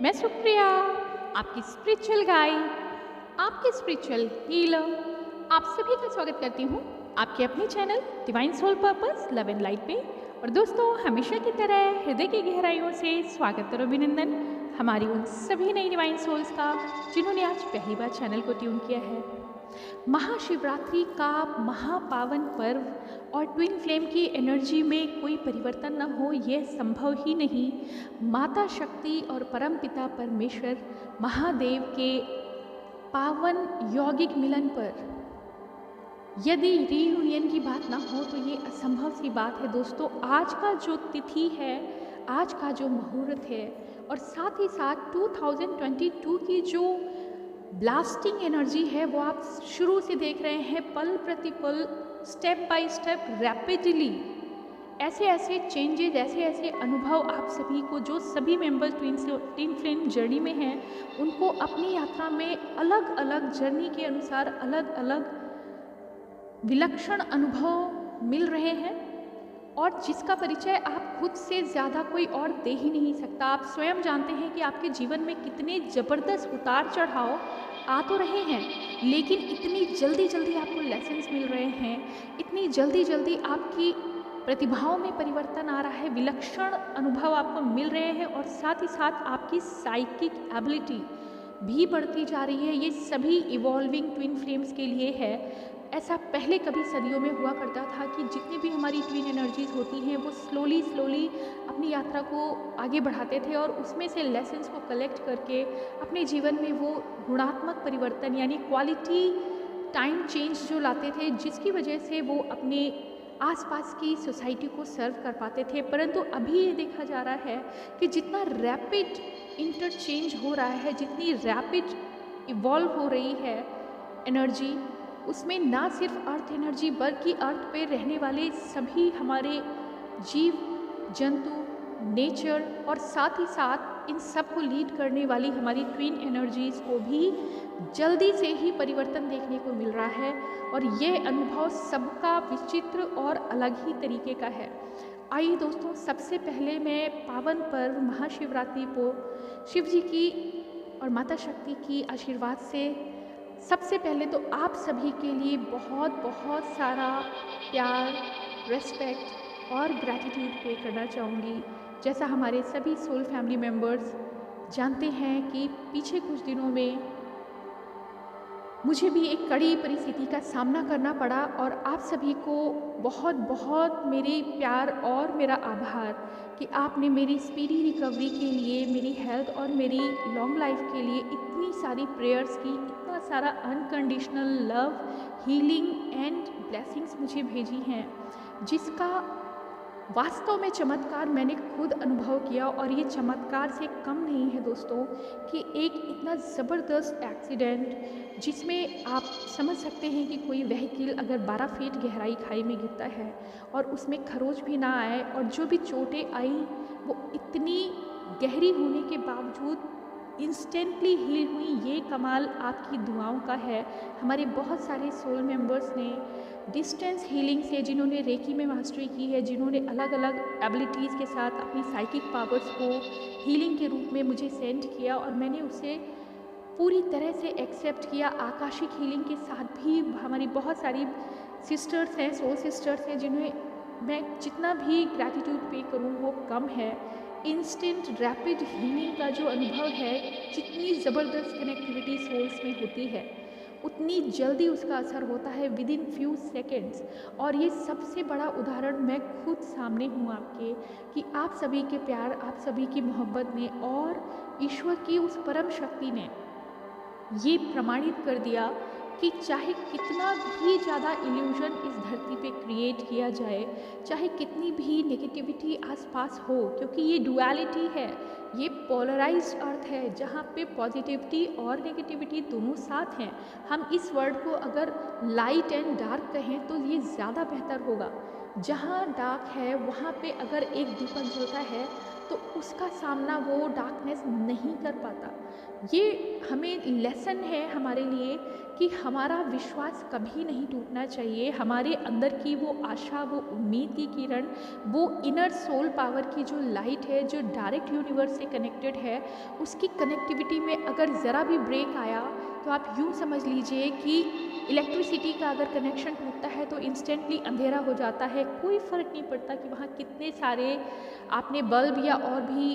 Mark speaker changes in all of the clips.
Speaker 1: मैं सुप्रिया, आपकी spiritual guide, आपकी स्पिरिचुअल हीलर, आप सभी का स्वागत करती हूँ आपके अपने channel divine soul purpose love and light पे। और दोस्तों, हमेशा की तरह हृदय की गहराइयों से स्वागत और अभिनंदन हमारी उन सभी नई डिवाइन सोल्स का जिन्होंने आज पहली बार चैनल को ट्यून किया है। महाशिवरात्रि का महापावन पर्व और ट्विन फ्लेम की एनर्जी में कोई परिवर्तन न हो, यह संभव ही नहीं। माता शक्ति और परमपिता परमेश्वर महादेव के पावन यौगिक मिलन पर यदि रीयूनियन की बात ना हो तो ये असंभव सी बात है। दोस्तों, आज का जो तिथि है, आज का जो मुहूर्त है और साथ ही साथ 2022 की जो ब्लास्टिंग एनर्जी है वो आप शुरू से देख रहे हैं, पल प्रति पल, स्टेप बाय स्टेप, रैपिडली ऐसे ऐसे चेंजेस, ऐसे ऐसे अनुभव आप सभी को, जो सभी मेंबर ट्विन फ्लेम जर्नी में हैं, उनको अपनी यात्रा में अलग अलग जर्नी के अनुसार अलग अलग विलक्षण अनुभव मिल रहे हैं और जिसका परिचय आप खुद से ज़्यादा कोई और दे ही नहीं सकता। आप स्वयं जानते हैं कि आपके जीवन में कितने ज़बरदस्त उतार चढ़ाव आ तो रहे हैं, लेकिन इतनी जल्दी जल्दी आपको लेसन्स मिल रहे हैं, इतनी जल्दी जल्दी आपकी प्रतिभाओं में परिवर्तन आ रहा है, विलक्षण अनुभव आपको मिल रहे हैं और साथ ही साथ आपकी साइकिक एबिलिटी भी बढ़ती जा रही है। ये सभी इवॉल्विंग ट्विन फ्लेम्स के लिए है। ऐसा पहले कभी सदियों में हुआ करता था कि जितनी भी हमारी ट्विन एनर्जीज होती हैं वो स्लोली अपनी यात्रा को आगे बढ़ाते थे और उसमें से लेसन्स को कलेक्ट करके अपने जीवन में वो गुणात्मक परिवर्तन यानी क्वालिटी टाइम चेंज जो लाते थे, जिसकी वजह से वो अपने आसपास की सोसाइटी को सर्व कर पाते थे। परंतु अभी ये देखा जा रहा है कि जितना रैपिड इंटरचेंज हो रहा है, जितनी रैपिड इवॉल्व हो रही है एनर्जी, उसमें ना सिर्फ अर्थ एनर्जी बल्कि अर्थ पे रहने वाले सभी हमारे जीव जंतु, नेचर और साथ ही साथ इन सब को लीड करने वाली हमारी ट्विन एनर्जीज को भी जल्दी से ही परिवर्तन देखने को मिल रहा है और ये अनुभव सबका विचित्र और अलग ही तरीके का है। आइए दोस्तों, सबसे पहले मैं पावन पर्व महाशिवरात्रि को शिव जी की और माता शक्ति की आशीर्वाद से सबसे पहले तो आप सभी के लिए बहुत बहुत सारा प्यार, रेस्पेक्ट और ग्रैटिट्यूड पे करना चाहूँगी। जैसा हमारे सभी सोल फैमिली मेम्बर्स जानते हैं कि पीछे कुछ दिनों में मुझे भी एक कड़ी परिस्थिति का सामना करना पड़ा और आप सभी को बहुत बहुत मेरे प्यार और मेरा आभार कि आपने मेरी स्पीडी रिकवरी के लिए, मेरी हेल्थ और मेरी लॉन्ग लाइफ के लिए इतनी सारी प्रेयर्स की, इतना सारा unconditional love, healing and blessings मुझे भेजी हैं, जिसका वास्तव में चमत्कार मैंने खुद अनुभव किया। और ये चमत्कार से कम नहीं है दोस्तों कि एक इतना ज़बरदस्त एक्सीडेंट जिसमें आप समझ सकते हैं कि कोई व्हीकल अगर 12 फीट गहराई खाई में गिरता है और उसमें खरोच भी ना आए और जो भी चोटें आई वो इतनी गहरी होने के बावजूद इंस्टेंटली हील हुई, ये कमाल आपकी दुआओं का है। हमारे बहुत सारे सोल मेंबर्स ने डिस्टेंस हीलिंग से, जिन्होंने रेकी में मास्टरी की है, जिन्होंने अलग अलग एबिलिटीज़ के साथ अपनी साइकिक पावर्स को हीलिंग के रूप में मुझे सेंड किया और मैंने उसे पूरी तरह से एक्सेप्ट किया। आकाशिक हीलिंग के साथ भी हमारी बहुत सारी सिस्टर्स हैं, सोल सिस्टर्स हैं, जिन्हें मैं जितना भी ग्रैटिट्यूड पे करूँ वो कम है। इंस्टेंट रैपिड हीलिंग का जो अनुभव है, जितनी ज़बरदस्त कनेक्टिविटी सोल्स में होती है उतनी जल्दी उसका असर होता है विद इन फ्यू सेकेंड्स। और ये सबसे बड़ा उदाहरण मैं खुद सामने हूँ आपके, कि आप सभी के प्यार, आप सभी की मोहब्बत ने और ईश्वर की उस परम शक्ति ने ये प्रमाणित कर दिया कि चाहे कितना भी ज़्यादा इल्यूजन इस धरती पे क्रिएट किया जाए, चाहे कितनी भी नेगेटिविटी आसपास हो, क्योंकि ये डुअलिटी है, ये पोलराइज्ड अर्थ है जहाँ पे पॉजिटिविटी और नेगेटिविटी दोनों साथ हैं। हम इस वर्ड को अगर लाइट एंड डार्क कहें तो ये ज़्यादा बेहतर होगा। जहाँ डार्क है वहाँ पे अगर एक दीपक जलता है तो उसका सामना वो डार्कनेस नहीं कर पाता। ये हमें लेसन है हमारे लिए कि हमारा विश्वास कभी नहीं टूटना चाहिए। हमारे अंदर की वो आशा, वो उम्मीद की किरण, वो इनर सोल पावर की जो लाइट है, जो डायरेक्ट यूनिवर्स से कनेक्टेड है, उसकी कनेक्टिविटी में अगर ज़रा भी ब्रेक आया तो आप यूँ समझ लीजिए कि इलेक्ट्रिसिटी का अगर कनेक्शन टूटता है तो इंस्टेंटली अंधेरा हो जाता है। कोई फ़र्क नहीं पड़ता कि वहाँ कितने सारे आपने बल्ब या और भी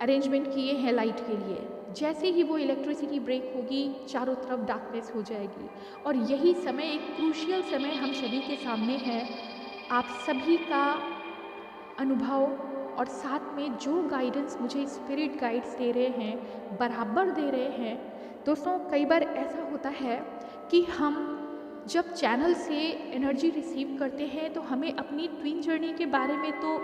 Speaker 1: अरेंजमेंट किए हैं लाइट के लिए। जैसे ही वो इलेक्ट्रिसिटी ब्रेक होगी, चारों तरफ डार्कनेस हो जाएगी। और यही समय एक क्रूशियल समय हम सभी के सामने है। आप सभी का अनुभव और साथ में जो गाइडेंस मुझे स्पिरिट गाइड्स दे रहे हैं, बराबर दे रहे हैं। दोस्तों, कई बार ऐसा होता है कि हम जब चैनल से एनर्जी रिसीव करते हैं तो हमें अपनी ट्विन जर्नी के बारे में तो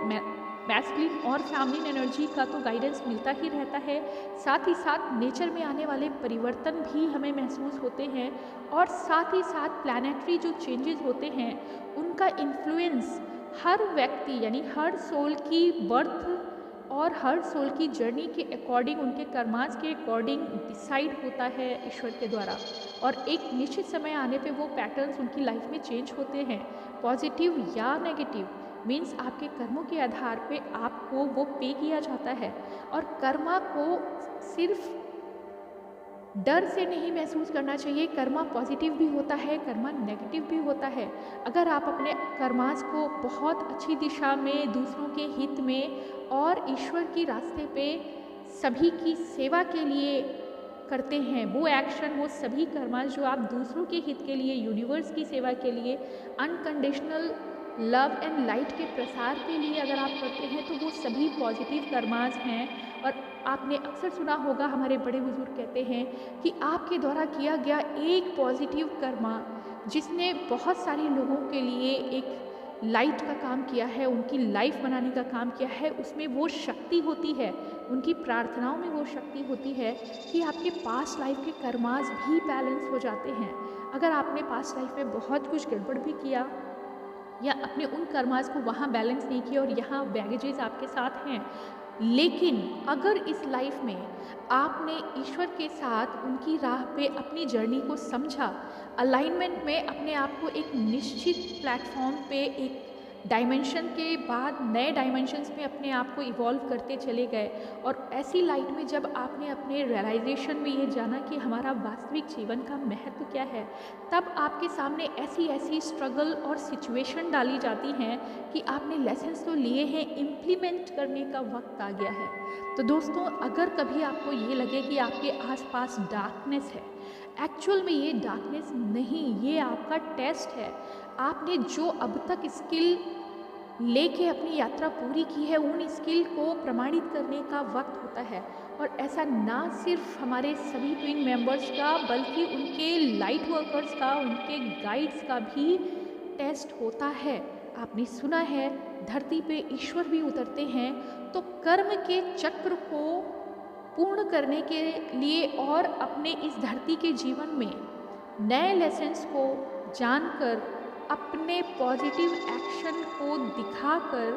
Speaker 1: मैस्कुलिन और फेमिनिन एनर्जी का तो गाइडेंस मिलता ही रहता है। साथ ही साथ नेचर में आने वाले परिवर्तन भी हमें महसूस होते हैं और साथ ही साथ प्लैनेटरी जो चेंजेस होते हैं उनका इन्फ्लुएंस हर व्यक्ति यानी हर सोल की बर्थ और हर सोल की जर्नी के अकॉर्डिंग, उनके कर्मास के अकॉर्डिंग डिसाइड होता है ईश्वर के द्वारा। और एक निश्चित समय आने पे वो पैटर्न्स उनकी लाइफ में चेंज होते हैं, पॉजिटिव या नेगेटिव। मीन्स आपके कर्मों के आधार पे आपको वो पे किया जाता है। और कर्मा को सिर्फ डर से नहीं महसूस करना चाहिए। कर्मा पॉजिटिव भी होता है, कर्मा नेगेटिव भी होता है। अगर आप अपने कर्मास को बहुत अच्छी दिशा में, दूसरों के हित में और ईश्वर की रास्ते पे सभी की सेवा के लिए करते हैं, वो एक्शन, वो सभी कर्मास जो आप दूसरों के हित के लिए, यूनिवर्स की सेवा के लिए, अनकंडीशनल लव एंड लाइट के प्रसार के लिए अगर आप करते हैं तो वो सभी पॉजिटिव कर्मास हैं। और आपने अक्सर सुना होगा, हमारे बड़े बुजुर्ग कहते हैं कि आपके द्वारा किया गया एक पॉजिटिव कर्मा जिसने बहुत सारे लोगों के लिए एक लाइट का काम किया है, उनकी लाइफ बनाने का काम किया है, उसमें वो शक्ति होती है, उनकी प्रार्थनाओं में वो शक्ति होती है कि आपके पास्ट लाइफ के कर्मास भी बैलेंस हो जाते हैं। अगर आपने पास्ट लाइफ में बहुत कुछ गड़बड़ भी किया या अपने उन कर्मास को वहाँ बैलेंस नहीं किया और यहाँ बैगेजेस आपके साथ हैं, लेकिन अगर इस लाइफ में आपने ईश्वर के साथ उनकी राह पे अपनी जर्नी को समझा, अलाइनमेंट में अपने आप को एक निश्चित प्लेटफॉर्म पे एक डायमेंशन के बाद नए डायमेंशंस में अपने आप को इवॉल्व करते चले गए, और ऐसी लाइट में जब आपने अपने रियलाइजेशन में ये जाना कि हमारा वास्तविक जीवन का महत्व क्या है, तब आपके सामने ऐसी ऐसी स्ट्रगल और सिचुएशन डाली जाती हैं कि आपने लेसन्स तो लिए हैं, इम्प्लीमेंट करने का वक्त आ गया है। तो दोस्तों, अगर कभी आपको ये लगे कि आपके आसपास डार्कनेस है, एक्चुअल में ये डार्कनेस नहीं, ये आपका टेस्ट है। आपने जो अब तक स्किल लेके अपनी यात्रा पूरी की है, उन स्किल को प्रमाणित करने का वक्त होता है। और ऐसा ना सिर्फ हमारे सभी ट्विन मेंबर्स का, बल्कि उनके लाइट वर्कर्स का, उनके गाइड्स का भी टेस्ट होता है। आपने सुना है, धरती पे ईश्वर भी उतरते हैं तो कर्म के चक्र को पूर्ण करने के लिए और अपने इस धरती के जीवन में नए लेसन्स को जानकर, अपने पॉजिटिव एक्शन को दिखाकर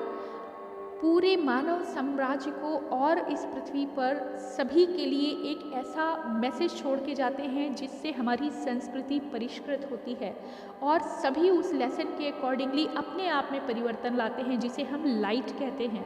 Speaker 1: पूरे मानव साम्राज्य को और इस पृथ्वी पर सभी के लिए एक ऐसा मैसेज छोड़ के जाते हैं जिससे हमारी संस्कृति परिष्कृत होती है और सभी उस लेसन के अकॉर्डिंगली अपने आप में परिवर्तन लाते हैं, जिसे हम लाइट कहते हैं।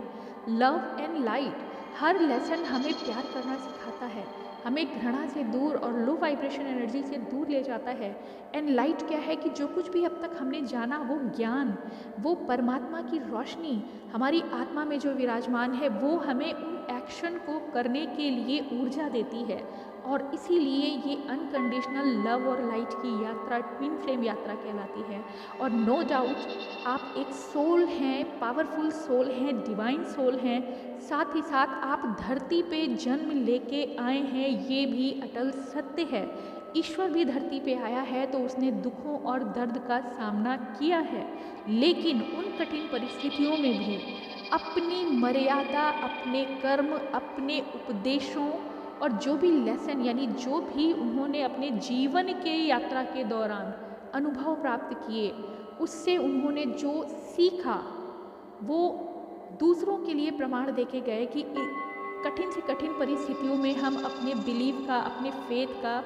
Speaker 1: Love and light. Her lesson हमें प्यार करना सिखाता है, हमें घृणा से दूर और लो वाइब्रेशन एनर्जी से दूर ले जाता है। एंड लाइट क्या है कि जो कुछ भी अब तक हमने जाना, वो ज्ञान, वो परमात्मा की रोशनी हमारी आत्मा में जो विराजमान है, वो हमें उन एक्शन को करने के लिए ऊर्जा देती है। और इसीलिए ये अनकंडीशनल लव और लाइट की यात्रा ट्विन फ्लेम यात्रा कहलाती है। और नो डाउट आप एक सोल हैं, पावरफुल सोल हैं, डिवाइन सोल हैं। साथ ही साथ आप धरती पे जन्म लेके आए हैं, ये भी अटल सत्य है। ईश्वर भी धरती पे आया है तो उसने दुखों और दर्द का सामना किया है, लेकिन उन कठिन परिस्थितियों में भी अपनी मर्यादा, अपने कर्म, अपने उपदेशों और जो भी लेसन यानी जो भी उन्होंने अपने जीवन के यात्रा के दौरान अनुभव प्राप्त किए, उससे उन्होंने जो सीखा वो दूसरों के लिए प्रमाण देके गए कि कठिन से कठिन परिस्थितियों में हम अपने बिलीव का, अपने फेथ का,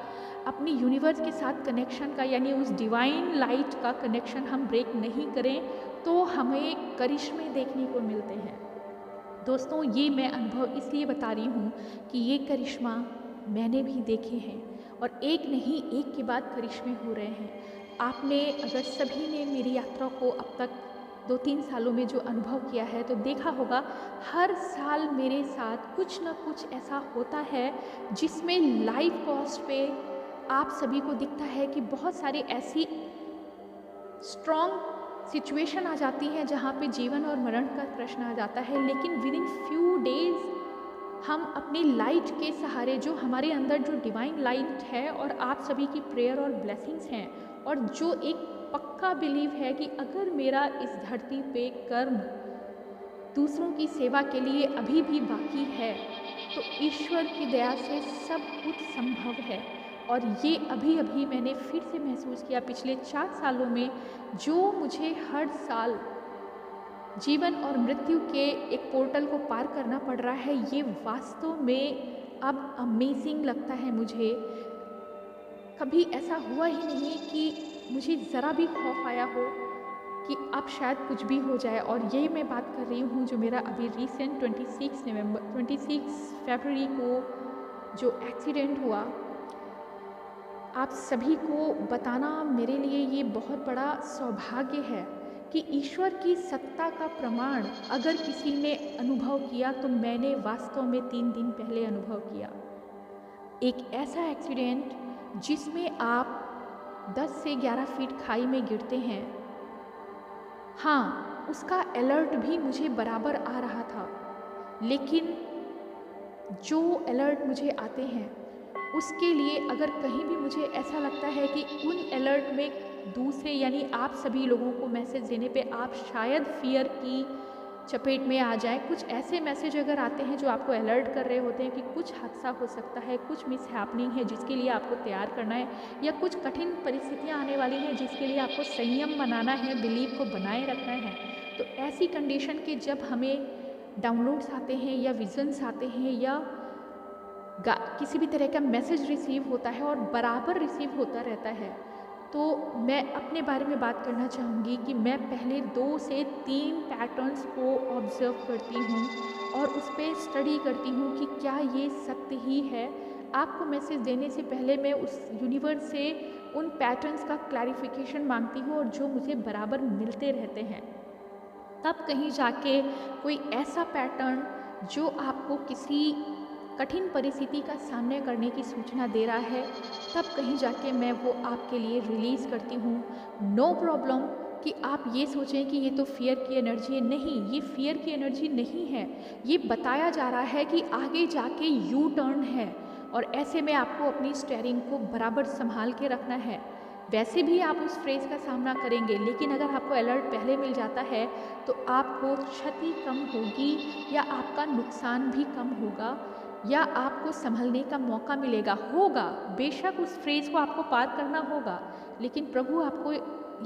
Speaker 1: अपनी यूनिवर्स के साथ कनेक्शन का, यानी उस डिवाइन लाइट का कनेक्शन हम ब्रेक नहीं करें तो हमें करिश्मे देखने को मिलते हैं। दोस्तों, ये मैं अनुभव इसलिए बता रही हूँ कि ये करिश्मा मैंने भी देखे हैं और एक नहीं, एक के बाद करिश्मे हो रहे हैं। आपने, अगर सभी ने मेरी यात्रा को अब तक 2-3 सालों में जो अनुभव किया है तो देखा होगा, हर साल मेरे साथ कुछ ना कुछ ऐसा होता है जिसमें लाइव कॉस्ट पे आप सभी को दिखता है कि बहुत सारी ऐसी स्ट्रॉन्ग सिचुएशन आ जाती है जहाँ पे जीवन और मरण का प्रश्न आ जाता है, लेकिन विद इन फ्यू डेज हम अपनी लाइट के सहारे, जो हमारे अंदर जो डिवाइन लाइट है और आप सभी की प्रेयर और ब्लेसिंग्स हैं, और जो एक पक्का बिलीव है कि अगर मेरा इस धरती पे कर्म दूसरों की सेवा के लिए अभी भी बाकी है तो ईश्वर की दया से सब कुछ संभव है। और ये अभी अभी मैंने फिर से महसूस किया पिछले 4 सालों में, जो मुझे हर साल जीवन और मृत्यु के एक पोर्टल को पार करना पड़ रहा है, ये वास्तव में अब अमेजिंग लगता है मुझे। कभी ऐसा हुआ ही नहीं कि मुझे ज़रा भी खौफ आया हो कि अब शायद कुछ भी हो जाए। और ये मैं बात कर रही हूँ जो मेरा अभी रिसेंट 26 फरवरी को जो एक्सीडेंट हुआ, आप सभी को बताना मेरे लिए ये बहुत बड़ा सौभाग्य है कि ईश्वर की सत्ता का प्रमाण अगर किसी ने अनुभव किया तो मैंने वास्तव में 3 दिन पहले अनुभव किया। एक ऐसा एक्सीडेंट जिसमें आप 10 से 11 फीट खाई में गिरते हैं। हाँ, उसका अलर्ट भी मुझे बराबर आ रहा था, लेकिन जो अलर्ट मुझे आते हैं उसके लिए अगर कहीं भी मुझे ऐसा लगता है कि उन अलर्ट में दूसरे, यानी आप सभी लोगों को मैसेज देने पे आप शायद फियर की चपेट में आ जाएं, कुछ ऐसे मैसेज अगर आते हैं जो आपको अलर्ट कर रहे होते हैं कि कुछ हादसा हो सकता है, कुछ मिस हैपनिंग है जिसके लिए आपको तैयार करना है, या कुछ कठिन परिस्थितियां आने वाली हैं जिसके लिए आपको संयम बनाना है, बिलीव को बनाए रखना है, तो ऐसी कंडीशन के जब हमें डाउनलोड्स आते हैं या विजन्स आते हैं या किसी भी तरह का मैसेज रिसीव होता है और बराबर रिसीव होता रहता है, तो मैं अपने बारे में बात करना चाहूँगी कि मैं पहले 2 से 3 पैटर्न्स को ऑब्ज़र्व करती हूँ और उस पर स्टडी करती हूँ कि क्या ये सत्य ही है। आपको मैसेज देने से पहले मैं उस यूनिवर्स से उन पैटर्न्स का क्लैरिफिकेशन मांगती हूँ और जो मुझे बराबर मिलते रहते हैं। तब कहीं जाके कोई ऐसा पैटर्न जो आपको किसी कठिन परिस्थिति का सामना करने की सूचना दे रहा है, तब कहीं जाके मैं वो आपके लिए रिलीज़ करती हूँ। नो प्रॉब्लम कि आप ये सोचें कि ये तो फियर की एनर्जी है। नहीं, ये फियर की एनर्जी नहीं है। ये बताया जा रहा है कि आगे जाके यू टर्न है और ऐसे में आपको अपनी स्टीयरिंग को बराबर संभाल के रखना है। वैसे भी आप उस फ्रेज का सामना करेंगे, लेकिन अगर आपको अलर्ट पहले मिल जाता है तो आपको क्षति कम होगी या आपका नुकसान भी कम होगा या आपको संभलने का मौका होगा। बेशक उस फ्रेज को आपको पार करना होगा, लेकिन प्रभु आपको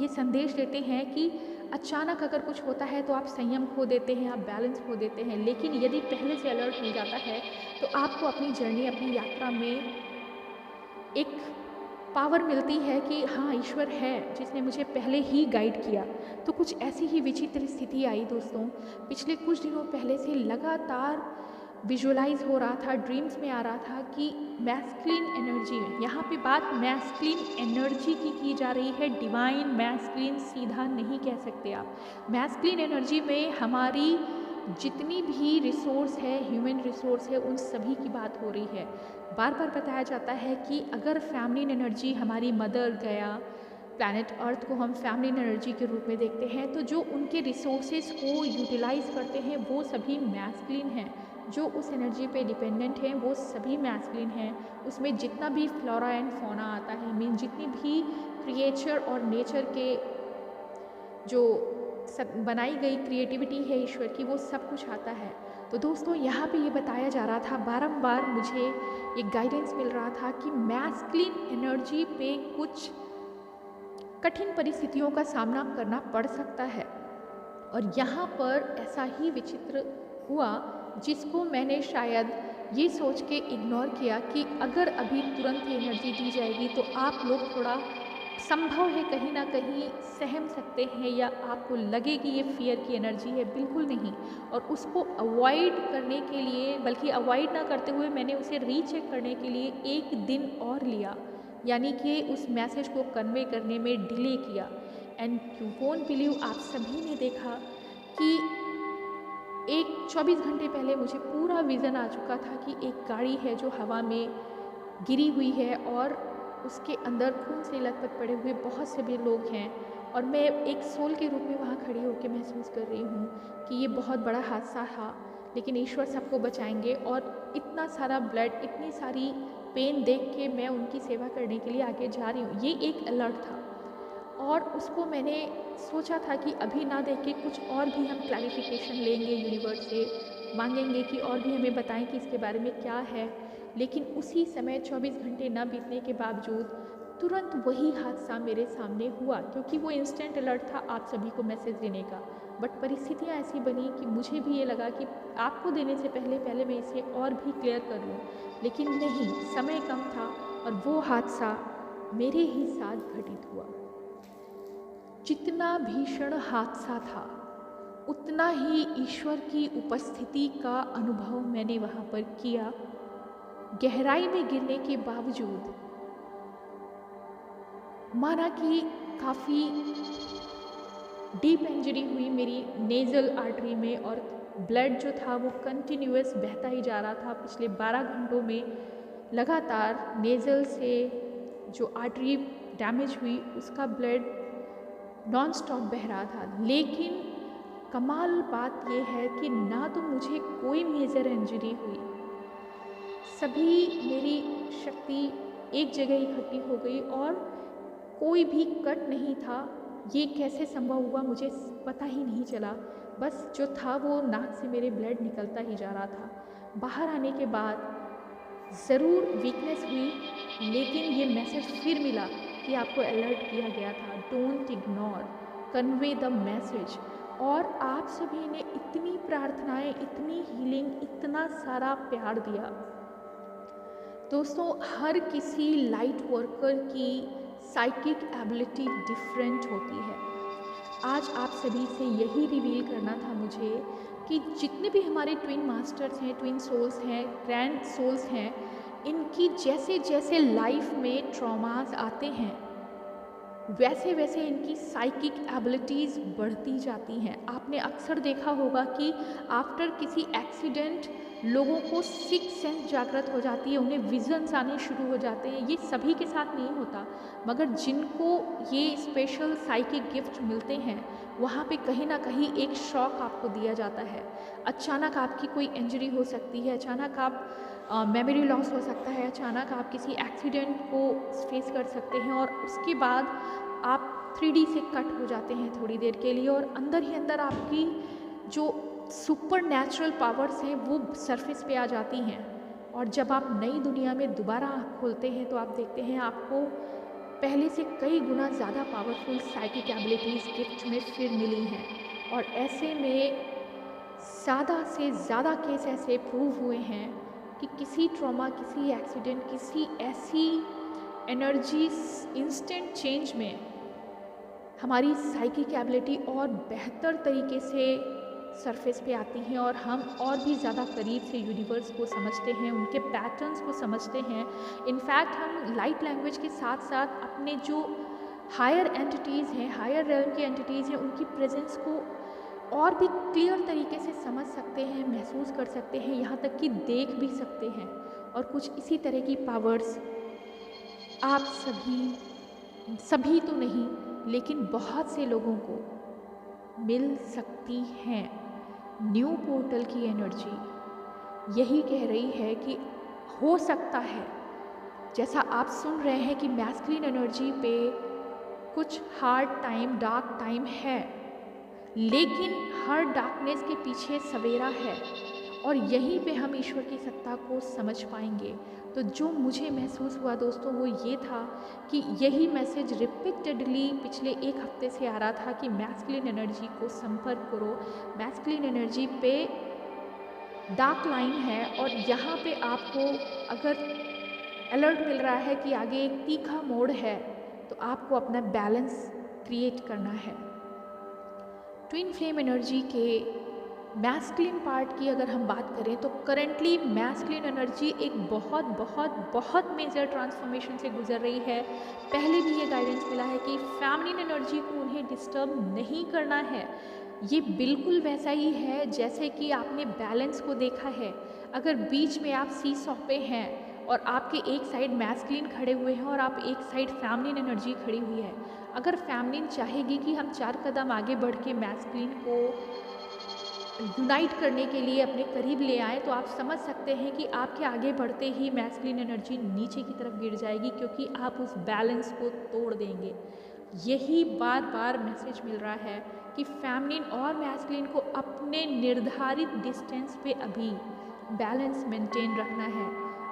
Speaker 1: ये संदेश देते हैं कि अचानक अगर कुछ होता है तो आप संयम खो देते हैं, आप बैलेंस खो देते हैं, लेकिन यदि पहले से अलर्ट मिल जाता है तो आपको अपनी जर्नी, अपनी यात्रा में एक पावर मिलती है कि हाँ, ईश्वर है जिसने मुझे पहले ही गाइड किया। तो कुछ ऐसी ही विचित्र स्थिति आई दोस्तों। पिछले कुछ दिनों पहले से लगातार विजुअलाइज हो रहा था, ड्रीम्स में आ रहा था कि मैस्कुलिन एनर्जी, यहाँ पे बात मैस्कुलिन एनर्जी की जा रही है। डिवाइन मैस्कुलिन सीधा नहीं कह सकते आप। मैस्कुलिन एनर्जी में हमारी जितनी भी रिसोर्स है, ह्यूमन रिसोर्स है, उन सभी की बात हो रही है। बार बार बताया जाता है कि अगर फैमिलिन एनर्जी, हमारी मदर गया, प्लैनेट अर्थ को हम फैमिलिन एनर्जी के रूप में देखते हैं, तो जो उनके रिसोर्सेज को यूटिलाइज करते हैं वो सभी मैस्कुलिन हैं। जो उस एनर्जी पे डिपेंडेंट हैं वो सभी मैस्कुलिन हैं। उसमें जितना भी फ्लोरा एंड फौना आता है, मीन जितनी भी क्रिएचर और नेचर के जो बनाई गई क्रिएटिविटी है ईश्वर की, वो सब कुछ आता है। तो दोस्तों, यहाँ पे ये बताया जा रहा था, बारंबार मुझे एक गाइडेंस मिल रहा था कि मैस्कुलिन एनर्जी पे कुछ कठिन परिस्थितियों का सामना करना पड़ सकता है। और यहाँ पर ऐसा ही विचित्र हुआ जिसको मैंने शायद ये सोच के इग्नोर किया कि अगर अभी तुरंत ये एनर्जी दी जाएगी तो आप लोग थोड़ा संभव है कहीं ना कहीं सहम सकते हैं या आपको लगे कि ये फियर की एनर्जी है, बिल्कुल नहीं। और उसको अवॉइड करने के लिए, बल्कि अवॉइड ना करते हुए मैंने उसे रीचेक करने के लिए एक दिन और लिया, यानी कि उस मैसेज को कन्वे करने में डिले किया। एंड यू वोंट बिलीव, आप सभी ने देखा कि एक 24 घंटे पहले मुझे पूरा विज़न आ चुका था कि एक गाड़ी है जो हवा में गिरी हुई है और उसके अंदर खून से लथपथ पड़े हुए बहुत से भी लोग हैं, और मैं एक सोल के रूप में वहाँ खड़ी होकर महसूस कर रही हूँ कि ये बहुत बड़ा हादसा था, लेकिन ईश्वर सबको बचाएंगे। और इतना सारा ब्लड, इतनी सारी पेन देख के मैं उनकी सेवा करने के लिए आगे जा रही हूँ, ये एक अलर्ट था। और उसको मैंने सोचा था कि अभी ना देख के कुछ और भी हम क्लैरिफिकेशन लेंगे, यूनिवर्स से मांगेंगे कि और भी हमें बताएं कि इसके बारे में क्या है। लेकिन उसी समय 24 घंटे ना बीतने के बावजूद तुरंत वही हादसा मेरे सामने हुआ, क्योंकि वो इंस्टेंट अलर्ट था आप सभी को मैसेज देने का। बट परिस्थितियाँ ऐसी बनी कि मुझे भी ये लगा कि आपको देने से पहले मैं इसे और भी क्लियर कर लूँ, लेकिन नहीं, समय कम था और वो हादसा मेरे ही साथ घटित हुआ। जितना भीषण हादसा था उतना ही ईश्वर की उपस्थिति का अनुभव मैंने वहाँ पर किया। गहराई में गिरने के बावजूद माना कि काफ़ी डीप इंजरी हुई मेरी नेज़ल आर्टरी में, और ब्लड जो था वो कंटिन्यूअस बहता ही जा रहा था। पिछले 12 घंटों में लगातार नेज़ल से जो आर्टरी डैमेज हुई उसका ब्लड नॉन स्टॉप बह रहा था। लेकिन कमाल बात यह है कि ना तो मुझे कोई मेजर इंजरी हुई, सभी मेरी शक्ति एक जगह इकट्ठी हो गई और कोई भी कट नहीं था। ये कैसे संभव हुआ मुझे पता ही नहीं चला, बस जो था वो नाक से मेरे ब्लड निकलता ही जा रहा था। बाहर आने के बाद ज़रूर वीकनेस हुई, लेकिन ये मैसेज फिर मिला कि आपको अलर्ट किया गया था, don't ignore, convey the message. और आप सभी ने इतनी प्रार्थनाएं, इतनी हीलिंग, इतना सारा प्यार दिया। दोस्तों, हर किसी लाइट वर्कर की साइकिक एबिलिटी डिफरेंट होती है। आज आप सभी से यही रिवील करना था मुझे कि जितने भी हमारे ट्विन मास्टर्स हैं, ट्विन सोल्स हैं, ग्रैंड सोल्स हैं, इनकी जैसे जैसे लाइफ में ट्रॉमास आते हैं वैसे वैसे इनकी साइकिक एबिलिटीज़ बढ़ती जाती हैं। आपने अक्सर देखा होगा कि आफ्टर किसी एक्सीडेंट लोगों को सिक्स सेंस जागृत हो जाती है, उन्हें विजन्स आने शुरू हो जाते हैं। ये सभी के साथ नहीं होता, मगर जिनको ये स्पेशल साइकिक गिफ्ट मिलते हैं वहाँ पे कहीं ना कहीं एक शॉक आपको दिया जाता है। अचानक आपकी कोई इंजरी हो सकती है, अचानक आप मेमोरी लॉस हो सकता है, अचानक आप किसी एक्सीडेंट को फेस कर सकते हैं और उसके बाद आप 3D से कट हो जाते हैं थोड़ी देर के लिए, और अंदर ही अंदर आपकी जो सुपर नेचुरल पावर्स हैं वो सरफेस पे आ जाती हैं। और जब आप नई दुनिया में दोबारा आँख खोलते हैं तो आप देखते हैं आपको पहले से कई गुना ज़्यादा पावरफुल साइकिक एबिलिटीज़ गिफ्ट में फिर मिली हैं। और ऐसे में ज़्यादा से ज़्यादा केस ऐसे प्रूव हुए हैं कि किसी ट्रॉमा, किसी एक्सीडेंट, किसी ऐसी एनर्जी इंस्टेंट चेंज में हमारी साइकिक एबिलिटी और बेहतर तरीके से सरफेस पे आती हैं और हम और भी ज़्यादा करीब से यूनिवर्स को समझते हैं, उनके पैटर्न्स को समझते हैं। इनफैक्ट हम लाइट लैंग्वेज के साथ साथ अपने जो हायर एंटिटीज़ हैं, हायर रेल्म की एंटिटीज़ हैं, उनकी प्रेजेंस को और भी क्लियर तरीके से समझ सकते हैं, महसूस कर सकते हैं, यहाँ तक कि देख भी सकते हैं। और कुछ इसी तरह की पावर्स आप सभी तो नहीं, लेकिन बहुत से लोगों को मिल सकती हैं। न्यू पोर्टल की एनर्जी यही कह रही है कि हो सकता है, जैसा आप सुन रहे हैं कि मैस्कुलिन एनर्जी पे कुछ हार्ड टाइम, डार्क टाइम है, लेकिन हर डार्कनेस के पीछे सवेरा है और यहीं पे हम ईश्वर की सत्ता को समझ पाएंगे। तो जो मुझे महसूस हुआ दोस्तों वो ये था कि यही मैसेज रिपीटेडली पिछले एक हफ्ते से आ रहा था कि मैस्कुलिन एनर्जी को संपर्क करो, मैस्कुलिन एनर्जी पे डार्क लाइन है और यहाँ पे आपको अगर अलर्ट मिल रहा है कि आगे एक तीखा मोड़ है, तो आपको अपना बैलेंस क्रिएट करना है। ट्विन फ्लेम एनर्जी के मैस्कुलिन पार्ट की अगर हम बात करें तो करेंटली मैस्कुलिन एनर्जी एक बहुत बहुत बहुत मेजर ट्रांसफॉर्मेशन से गुजर रही है। पहले भी ये गाइडेंस मिला है कि फेमिनिन एनर्जी को उन्हें डिस्टर्ब नहीं करना है। ये बिल्कुल वैसा ही है जैसे कि आपने बैलेंस को देखा है। अगर बीच में आप सी सॉ पे हैं और आपके एक साइड मैस्कुलिन खड़े हुए हैं और आप एक साइड फेमिनिन एनर्जी खड़ी हुई है, अगर फेमिनिन चाहेगी कि हम 4 कदम आगे बढ़ के मैस्कुलिन को यूनाइट करने के लिए अपने करीब ले आए, तो आप समझ सकते हैं कि आपके आगे बढ़ते ही मैस्कुलिन एनर्जी नीचे की तरफ गिर जाएगी, क्योंकि आप उस बैलेंस को तोड़ देंगे। यही बार बार मैसेज मिल रहा है कि फेमिनिन और मैस्कुलिन को अपने निर्धारित डिस्टेंस पे अभी बैलेंस मेंटेन रखना है।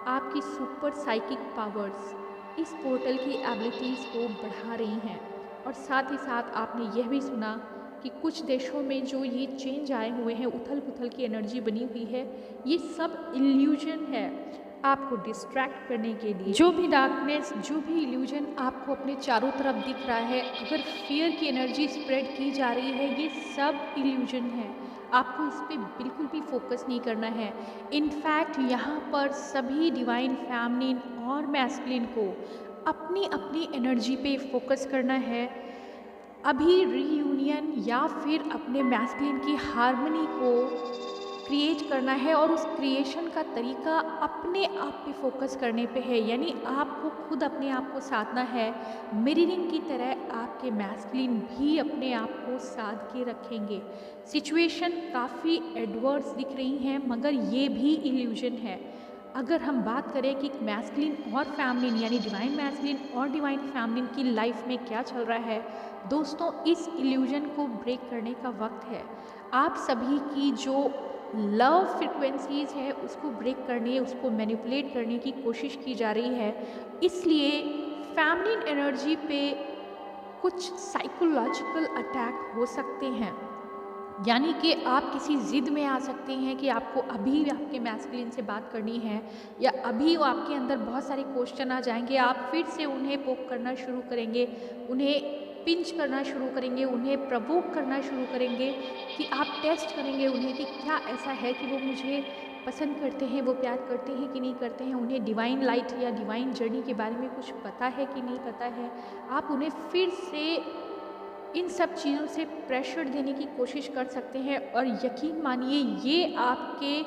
Speaker 1: आपकी सुपर साइकिक पावर्स इस पोर्टल की एबिलिटीज़ को बढ़ा रही हैं। और साथ ही साथ आपने यह भी सुना कि कुछ देशों में जो ये चेंज आए हुए हैं, उथल पुथल की एनर्जी बनी हुई है, ये सब इल्यूजन है आपको डिस्ट्रैक्ट करने के लिए। जो भी डार्कनेस, जो भी इल्यूजन आपको अपने चारों तरफ दिख रहा है, अगर फियर की एनर्जी स्प्रेड की जा रही है, ये सब इल्यूजन है। आपको इस पर बिल्कुल भी फोकस नहीं करना है। इनफैक्ट यहाँ पर सभी डिवाइन फेमिनिन और मैस्कुलिन को अपनी अपनी एनर्जी पे फोकस करना है। अभी रीयूनियन या फिर अपने मैस्कुलिन की हार्मनी को क्रिएट करना है, और उस क्रिएशन का तरीका अपने आप पे फोकस करने पे है। यानी आपको खुद अपने आप को साधना है। मिररिंग की तरह आपके मैस्कुलिन भी अपने आप को साध के रखेंगे। सिचुएशन काफ़ी एडवर्स दिख रही हैं, मगर ये भी इल्यूजन है। अगर हम बात करें कि मैस्कुलिन और फेमिनिन यानी डिवाइन मैस्कुलिन और डिवाइन फेमिनिन की लाइफ में क्या चल रहा है, दोस्तों, इस इल्यूजन को ब्रेक करने का वक्त है। आप सभी की जो लव फ्रिक्वेंसीज है उसको ब्रेक करने, उसको मैनिपुलेट करने की कोशिश की जा रही है। इसलिए फेमिनिन एनर्जी पे कुछ साइकोलॉजिकल अटैक हो सकते हैं। यानी कि आप किसी ज़िद में आ सकते हैं कि आपको अभी आपके मैस्कुलिन से बात करनी है, या अभी वो आपके अंदर बहुत सारे क्वेश्चन आ जाएंगे। आप फिर से उन्हें पोक करना शुरू करेंगे, उन्हें पिंच करना शुरू करेंगे, उन्हें प्रवोक करना शुरू करेंगे, कि आप टेस्ट करेंगे उन्हें कि क्या ऐसा है कि वो मुझे पसंद करते हैं, वो प्यार करते हैं कि नहीं करते हैं, उन्हें डिवाइन लाइट या डिवाइन जर्नी के बारे में कुछ पता है कि नहीं पता है। आप उन्हें फिर से इन सब चीज़ों से प्रेशर देने की कोशिश कर सकते हैं। और यकीन मानिए, ये आपके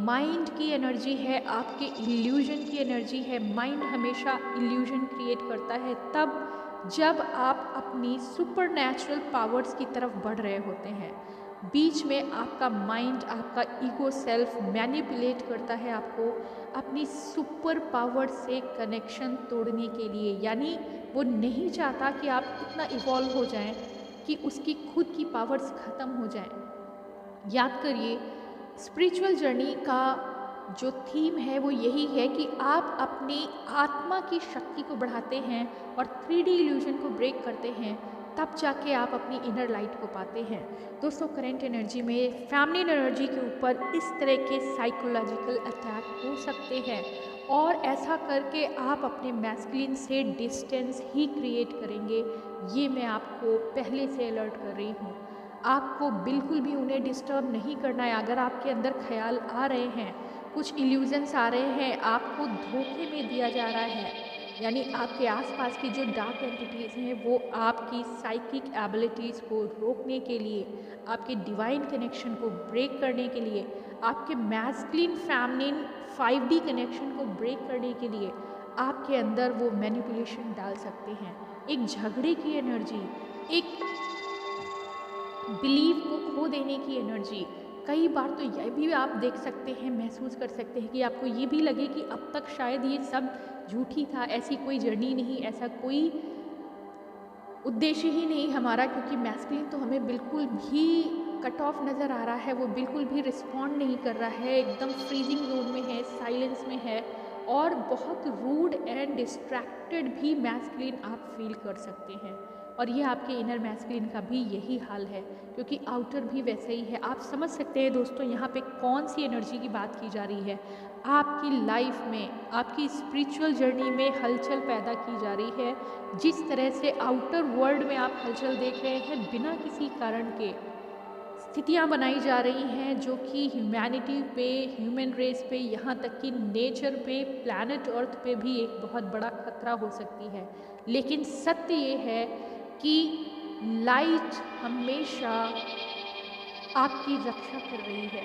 Speaker 1: माइंड की एनर्जी है, आपके इल्यूजन की एनर्जी है। माइंड हमेशा इल्यूजन क्रिएट करता है तब जब आप अपनी सुपर नेचुरल पावर्स की तरफ बढ़ रहे होते हैं। बीच में आपका माइंड, आपका ईगो सेल्फ मैनिपुलेट करता है आपको अपनी सुपर पावर से कनेक्शन तोड़ने के लिए। यानी वो नहीं चाहता कि आप इतना इवॉल्व हो जाएं कि उसकी खुद की पावर्स ख़त्म हो जाएं। याद करिए, स्पिरिचुअल जर्नी का जो थीम है वो यही है कि आप अपनी आत्मा की शक्ति को बढ़ाते हैं और 3D इल्यूजन को ब्रेक करते हैं, तब जाके आप अपनी इनर लाइट को पाते हैं। दोस्तों, करंट एनर्जी में फेमिनिन एनर्जी के ऊपर इस तरह के साइकोलॉजिकल अटैक हो सकते हैं, और ऐसा करके आप अपने मैस्कुलिन से डिस्टेंस ही क्रिएट करेंगे। ये मैं आपको पहले से अलर्ट कर रही हूँ। आपको बिल्कुल भी उन्हें डिस्टर्ब नहीं करना है। अगर आपके अंदर ख्याल आ रहे हैं, कुछ इल्यूजन्स आ रहे हैं, आपको धोखे में दिया जा रहा है, यानी आपके आसपास की जो डार्क एंटिटीज़ हैं वो आपकी साइकिक एबिलिटीज़ को रोकने के लिए, आपके डिवाइन कनेक्शन को ब्रेक करने के लिए, आपके मैस्कुलिन फेमिनिन 5D कनेक्शन को ब्रेक करने के लिए आपके अंदर वो मैनिपुलेशन डाल सकते हैं। एक झगड़े की एनर्जी, एक बिलीव को खो देने की एनर्जी। कई बार तो यह भी आप देख सकते हैं, महसूस कर सकते हैं कि आपको ये भी लगे कि अब तक शायद ये सब झूठी था, ऐसी कोई जर्नी नहीं, ऐसा कोई उद्देश्य ही नहीं हमारा, क्योंकि मैस्कुलिन तो हमें बिल्कुल भी कट ऑफ नज़र आ रहा है, वो बिल्कुल भी रिस्पॉन्ड नहीं कर रहा है, एकदम फ्रीजिंग जोन में है, साइलेंस में है, और बहुत रूड एंड डिस्ट्रैक्टेड भी मैस्कुलिन आप फील कर सकते हैं। और ये आपके इनर मैस्कुलिन का भी यही हाल है, क्योंकि आउटर भी वैसे ही है। आप समझ सकते हैं दोस्तों यहाँ पे कौन सी एनर्जी की बात की जा रही है। आपकी लाइफ में, आपकी स्पिरिचुअल जर्नी में हलचल पैदा की जा रही है। जिस तरह से आउटर वर्ल्ड में आप हलचल देख रहे हैं, बिना किसी कारण के स्थितियाँ बनाई जा रही हैं जो कि ह्यूमैनिटी पे, ह्यूमन रेस पे, यहाँ तक कि नेचर पे, प्लैनेट अर्थ पे भी एक बहुत बड़ा खतरा हो सकती है। लेकिन सत्य ये है कि लाइट हमेशा आपकी रक्षा कर रही है।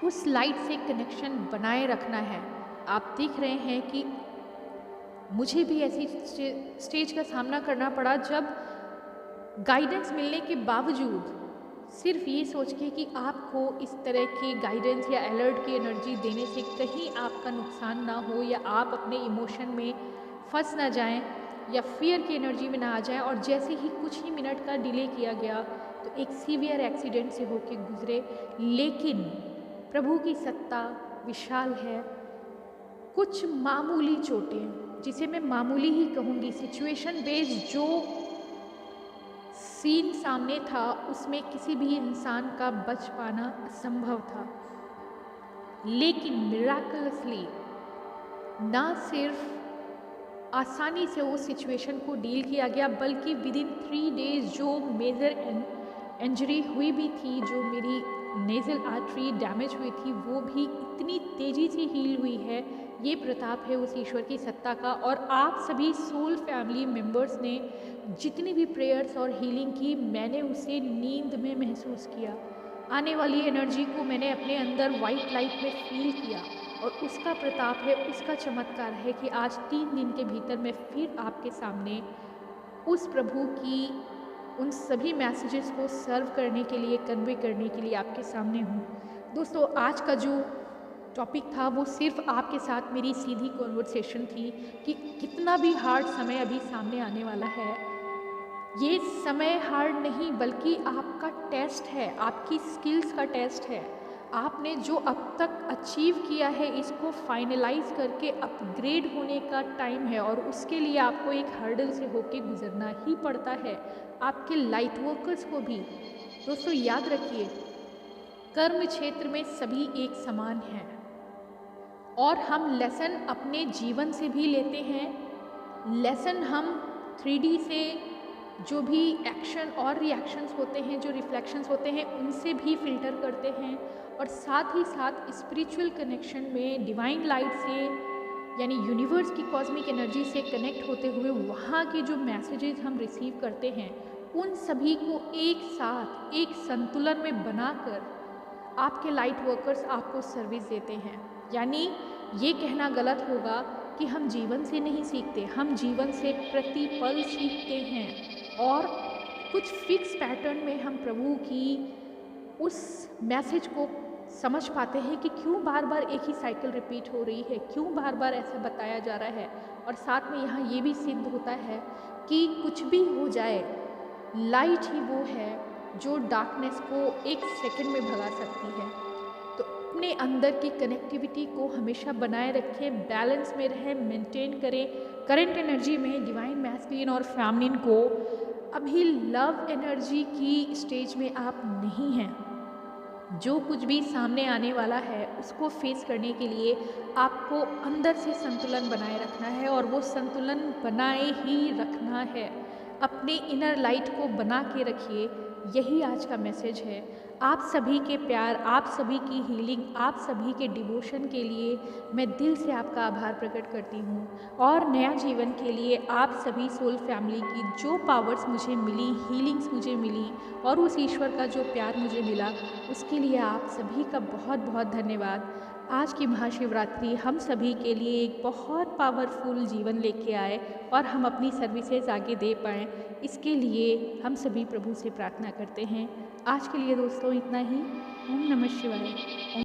Speaker 1: उस लाइट से कनेक्शन बनाए रखना है। आप देख रहे हैं कि मुझे भी ऐसी स्टेज का सामना करना पड़ा जब गाइडेंस मिलने के बावजूद सिर्फ ये सोच के कि आपको इस तरह की गाइडेंस या अलर्ट की एनर्जी देने से कहीं आपका नुकसान ना हो, या आप अपने इमोशन में फंस ना जाएं, या फियर की एनर्जी में ना आ जाएं, और जैसे ही कुछ ही मिनट का डिले किया गया तो एक सीवियर एक्सीडेंट से होके गुजरे। लेकिन प्रभु की सत्ता विशाल है। कुछ मामूली चोटें, जिसे मैं मामूली ही कहूँगी, सिचुएशन बेस्ड जो सीन सामने था उसमें किसी भी इंसान का बच पाना असंभव था। लेकिन मिराकलसली ना सिर्फ आसानी से उस सिचुएशन को डील किया गया, बल्कि विद इन 3 डेज जो मेजर इंजरी हुई भी थी, जो मेरी नेजल आर्टरी डैमेज हुई थी, वो भी इतनी तेज़ी से हील हुई है। ये प्रताप है उस ईश्वर की सत्ता का। और आप सभी सोल फैमिली मेंबर्स ने जितनी भी प्रेयर्स और हीलिंग की, मैंने उसे नींद में महसूस किया। आने वाली एनर्जी को मैंने अपने अंदर वाइट लाइट में फील किया, और उसका प्रताप है, उसका चमत्कार है कि आज 3 दिन के भीतर मैं फिर आपके सामने उस प्रभु की उन सभी मैसेजेस को सर्व करने के लिए, कन्वे करने के लिए आपके सामने हूँ। दोस्तों, आज का जो टॉपिक था वो सिर्फ आपके साथ मेरी सीधी कॉन्वर्सेशन थी कि कितना भी हार्ड समय अभी सामने आने वाला है। ये समय हार्ड नहीं, बल्कि आपका टेस्ट है, आपकी स्किल्स का टेस्ट है। आपने जो अब तक अचीव किया है, इसको फाइनलाइज करके अपग्रेड होने का टाइम है, और उसके लिए आपको एक हर्डल से होके गुजरना ही पड़ता है। आपके लाइट वर्कर्स को भी दोस्तों याद रखिए, कर्म क्षेत्र में सभी एक समान हैं, और हम लेसन अपने जीवन से भी लेते हैं। लेसन हम 3D से, जो भी एक्शन और रिएक्शंस होते हैं, जो रिफ्लेक्शंस होते हैं, उनसे भी फिल्टर करते हैं। और साथ ही साथ स्पिरिचुअल कनेक्शन में डिवाइन लाइट से, यानी यूनिवर्स की कॉस्मिक एनर्जी से कनेक्ट होते हुए वहाँ के जो मैसेजेस हम रिसीव करते हैं, उन सभी को एक साथ एक संतुलन में बनाकर आपके लाइट वर्कर्स आपको सर्विस देते हैं। यानी ये कहना गलत होगा कि हम जीवन से नहीं सीखते, हम जीवन से प्रतिपल सीखते हैं, और कुछ फिक्स पैटर्न में हम प्रभु की उस मैसेज को समझ पाते हैं कि क्यों बार बार एक ही साइकिल रिपीट हो रही है, क्यों बार बार ऐसा बताया जा रहा है। और साथ में यहाँ ये भी सिद्ध होता है कि कुछ भी हो जाए, लाइट ही वो है जो डार्कनेस को एक सेकंड में भगा सकती है। तो अपने अंदर की कनेक्टिविटी को हमेशा बनाए रखें, बैलेंस में रहें, मेंटेन करें। करंट एनर्जी में डिवाइन मैस्कुलिन और फेमिनिन को, अभी लव एनर्जी की स्टेज में आप नहीं हैं। जो कुछ भी सामने आने वाला है उसको फेस करने के लिए आपको अंदर से संतुलन बनाए रखना है, और वो संतुलन बनाए ही रखना है। अपने इनर लाइट को बना के रखिए, यही आज का मैसेज है। आप सभी के प्यार, आप सभी की हीलिंग, आप सभी के डिवोशन के लिए मैं दिल से आपका आभार प्रकट करती हूँ। और नया जीवन के लिए आप सभी सोल फैमिली की जो पावर्स मुझे मिली, हीलिंग्स मुझे मिली, और उस ईश्वर का जो प्यार मुझे मिला, उसके लिए आप सभी का बहुत बहुत धन्यवाद। आज की महाशिवरात्रि हम सभी के लिए एक बहुत पावरफुल जीवन लेके आए, और हम अपनी सर्विसेज आगे दे पाएँ, इसके लिए हम सभी प्रभु से प्रार्थना करते हैं। आज के लिए दोस्तों इतना ही। ओम नमः शिवाय।